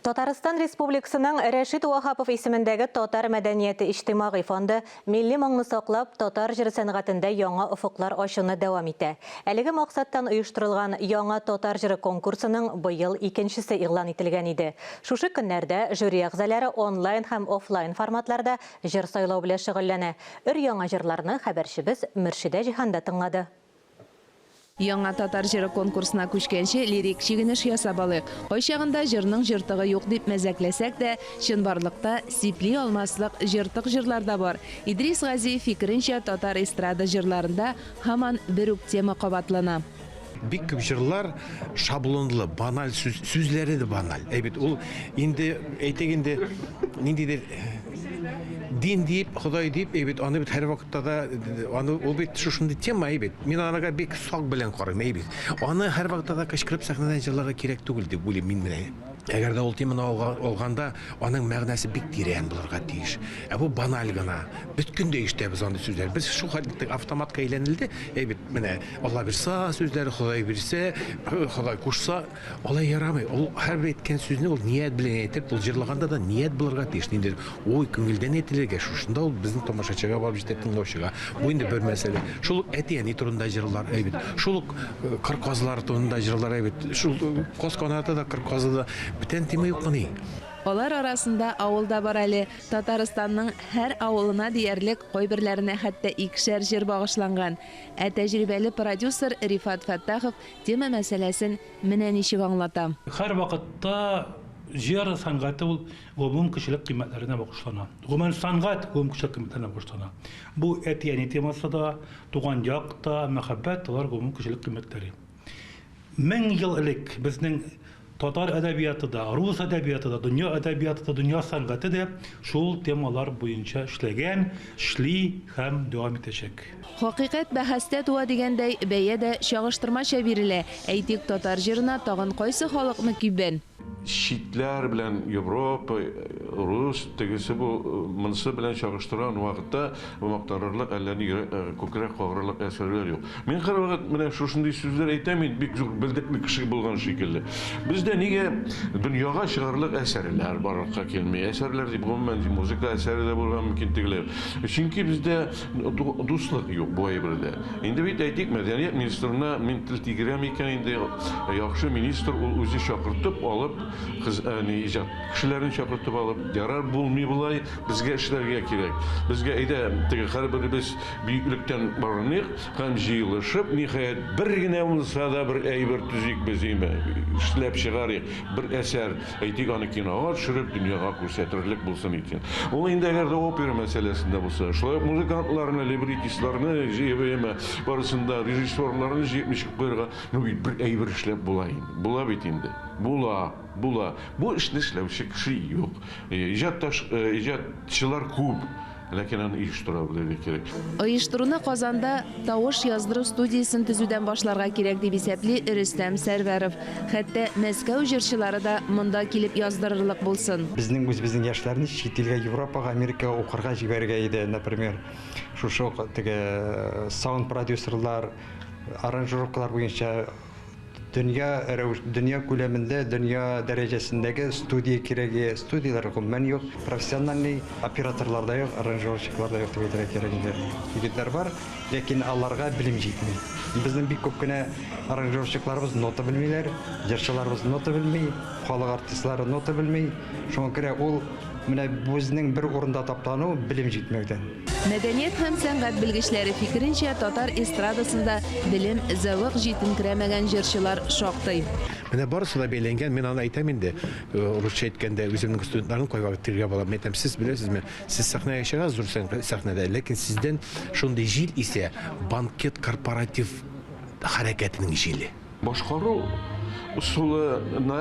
Татарстан Республикасының Рәшит Уахапов исемендәге Татар мәдәнияте иҗтимагый фонды милли моңны саклап, татар җыры сәнгатендә яңа офыклар ачуны дәвам итә. Әлеге максаттан оештырылган яңа татар җыры конкурсының быел икенчесе игълан ителгән иде. Шушы көннәрдә жюри әгъзалары онлайн һәм офлайн форматларда җыр сайлау белән шөгыльләнә. Яңа җырларны хәбәрчебез Мөршидә Җиһанда тыңлады. Яңа татар җыры конкурсына күчкәнче лирик чигенеш ясап алыйк. Кайчагында җырның җыртыгы юк дип мәзәкләсәк тә, чынбарлыкта сипли алмаслык җыртык җырлар да бар. Идрис Гази фикеренчә, татар эстрада җырларында һаман бер үк тема кабатлана. Бик күп җырлар шаблонлы, баналь сүзләре дә баналь. Әйбет, ул инде әйтегендә ниндидер дин дип, Ходай дип, әйбет, аны бит һәр вакытта да аны ул бит шушындай тема, әйбет. Мин анага бик сак белән карыйм, әйбет. Аны һәр вакытта да кычкырып сәхнәдән җырларга кирәк түгел дип уйлыйм мин менә. Әгәр дә ул теманы алганда, аның мәгънәсе бик тирән булырга тиеш. Бу баналь гына. Бүткән дә ишетәбез аны сүзләр. Без шу хәлдә автоматка әйләнелде. Әйбет, менә Алла бирсә сүзләре, Ходай бирсә, Ходай кушса, алай ярамый. Ул һәр әйткән сүзне ул ният белән әйтеп, ул җырлаганда да ният булырга тиеш. Инде ой күңелдән әйтелергә, шушында ул безнең тамашачыга барып җитә тыңлаучыга. Бу инде бер мәсьәлә. Шул әти-әни турында җырлар, әйбет. Шул кырказлар турында җырлар, әйбет. Шул Косканада да кырказда бүтән тема юк мыни. Алар арасында авылда бар әле. Татарстанның һәр авылына диярлек, кайберләренә хәтта икешәр җыр багышланган. Тәҗрибәле продюсер Рифат Фаттахов тема мәсьәләсен менә ничек аңлата. Һәр вакытта җыр сәнгате ул гомум кешелек кыйммәтләренә багышлана. Гомум сәнгать гомум кешелек кыйммәтләренә багышлана. Бу әти-әни темасы да, туган як та, мәхәббәт алар гомум кешелек кыйммәтләре. 1000 ел элек безнең татар әдәбияты да, рус әдәбияты да, дөнья әдәбияты да, дөнья сәнгате дә шул темалар буенча эшләгән, эшли һәм дәвам итәчәк. Хакыйкать бәхәстә туа дигәндәй, бәя дә чагыштырмача бирелә. Әйтик, татар җырына тагын кайсы халыкны кибен? Шитләр белән Европа, рус тегесе бу монысы белән чагыштырган вакытта бу мактарырлык әлләни күкрәк кагырлык әсәрләр юк. Мин һәрвакыт менә шушындый сүзләр әйтәм, бик зур белдекле кеше булган шикелле. Бездә нигә дөньяга чыгарлык әсәрләр барлыкка килми? Әсәрләр дип гомумән музыка әсәре дә булган мөмкинлекләр. Чөнки бездә дуслык юк бу әйбердә. Инде бит әйтик, мәдәният министрына мин тел тигерәм икән, инде яхшы министр ул үзе чакыртып алып кешеләрен чакыртып алып, ярар булмый булай, безгә эшләргә кирәк. Безгә әйдә, теге һәрберебез бөеклектән барыныйк һәм җыелышып, ниһаять бер генә булса да бер әйбер төзик без эшләп чыгарыйк, бер әсәр, әйтик, аны кинога төшереп, дөньяга күрсәтерлек булсын икән. Ул инде әгәр дә опера мәсьәләсендә булса, шулай музыкантларны, либретистларны җыеп, барысында режиссерларны җыеп ничек куярга, бер әйбер эшләп була инде. Була бит инде. Була. Бу эшне эшләүче кеше юк. Иҗатчылар күп, ләкин аны оештыра белергә кирәк. Оештыруны Казанда тавыш яздыру студиясын төзүдән башларга кирәк дип исәпли Рөстәм Сәрвәров. Хәтта Мәскәү җырчылары да монда килеп яздырырлык булсын. Безнең яшьләрне чит илгә, Европага, Америкага укырга җибәргә иде, например, шушы теге саунд продюсерлар, аранжировкалар буенча дөнья күләмендә, дөнья дәрәҗәсендәге студия кирәге, студиялар гомумән юк, профессиональ операторлар да юк, аранжировщиклар да юк дип әйтергә кирәк инде. Егетләр бар, ләкин аларга белем җитми. Безнең бик күп кенә аранжировщикларыбыз нота белмиләр, җырчыларыбыз нота белми, халык артистлары нота белми. Шуңа күрә ул менә безнең бер урында таптану белем җитмәүдән. Мәдәният һәм сәнгать белгечләре фикеренчә, татар эстрадасында белем, зәвык җитенкерәмәгән җырчылар шактый. Менә барысы да бәйләнгән, мин аны әйтәм инде, русча әйткәндә үземнең студентларны кайга тиргә балам, әйтәм, сез беләсезме, сез сәхнәгә чыгасыз, зур сәхнәдә, ләкин сездән шундый җил исә банкет корпоратив хәрәкәтенең җиле. Башкару усулына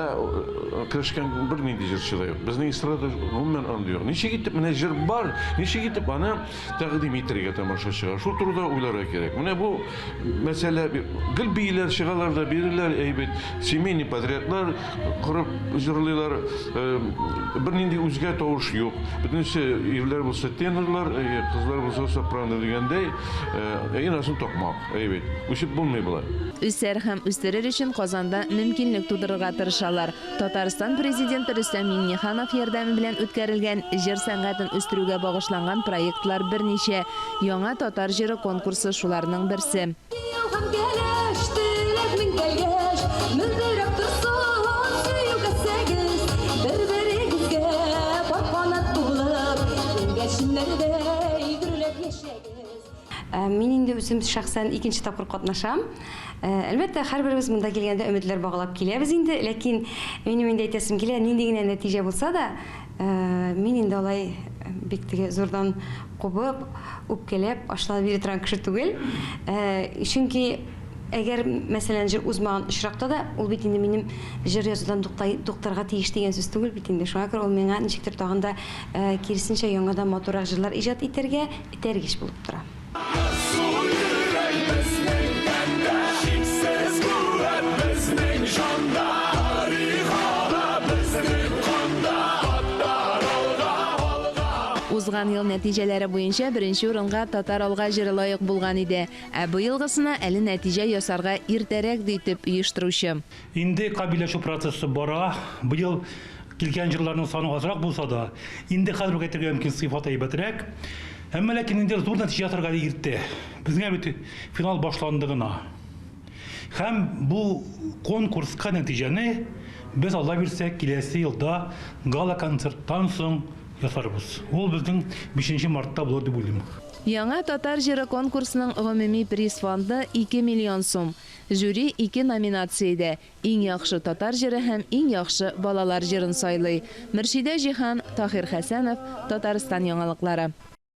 керешкән бер нинди җырчылар юк. Безнең эстрада гомумән аны юк. Ничек итеп менә җыр бар, ничек итеп аны тәкъдим итәргә тамашачыга? Шул турыда уйларга кирәк. Менә бу мәсьәлә гел бийләр чыгалар да бирерләр, әйбәт, семейный подрядлар корып җырлыйлар. Бер нинди үзгә тавыш юк. Бөтенсе ирләр булса тенорлар, кызлар булса сопрано дигәндәй, инасын токмак, әйбәт. Үсеп булмый була. Үсәр һәм үстерер өчен Казанда мөмкин мөмкинлек тудырырга тырышалар. Татарстан президенты Рөстәм Миңнеханов ярдәме белән үткәрелгән җыр сәнгатен үстерүгә багышланган проектлар берничә. Яңа татар җыры конкурсы шуларның берсе. Мин инде үзем шәхсән икенче тапкыр катнашам. Әлбәттә, һәрберебез монда килгәндә өметләр баглап киләбез инде, ләкин минем инде әйтәсем килә, нинди генә нәтиҗә булса да, мин инде алай бик теге зурдан кубып, үпкәләп, ашлап бирә торган кеше түгел. Чөнки әгәр мәсәлән җыр узмаган очракта да, ул бит инде минем җыр язудан туктарга тиеш дигән сүз түгел бит инде. Шуңа күрә ул миңа ничектер тагын да киресенчә яңадан матуррак җырлар иҗат итәргә итәргеч булып тора. Узган ел нәтиҗәләре буенча беренче урынга татар алга җыры лаек булган иде. Ә бу елгысына әле нәтиҗә ясарга иртәрәк дип оештыручы. Инде кабилләшү процессы бара. Быел килгән җырларның саны азрак булса да, инде хәзер әйтергә мөмкин сыйфаты әйбәтрәк. Әмма ләкин инде зур нәтиҗә ясарга иртә. Безгә бит финал башланды гына. Һәм бу конкурска нәтиҗәне без Алла бирсә киләсе елда гала концерттан соң ясарбыз. Ул безнең 5 мартта булыр дип уйлыйм. Яңа татар җыры конкурсының гомуми приз фонды 2 миллион сум. Жюри 2 номинациядә: иң яхшы татар җыры һәм иң яхшы балалар җырын сайлый. Мөршидә Җиһан, Таһир Хәсәнов, Татарстан яңалыклары.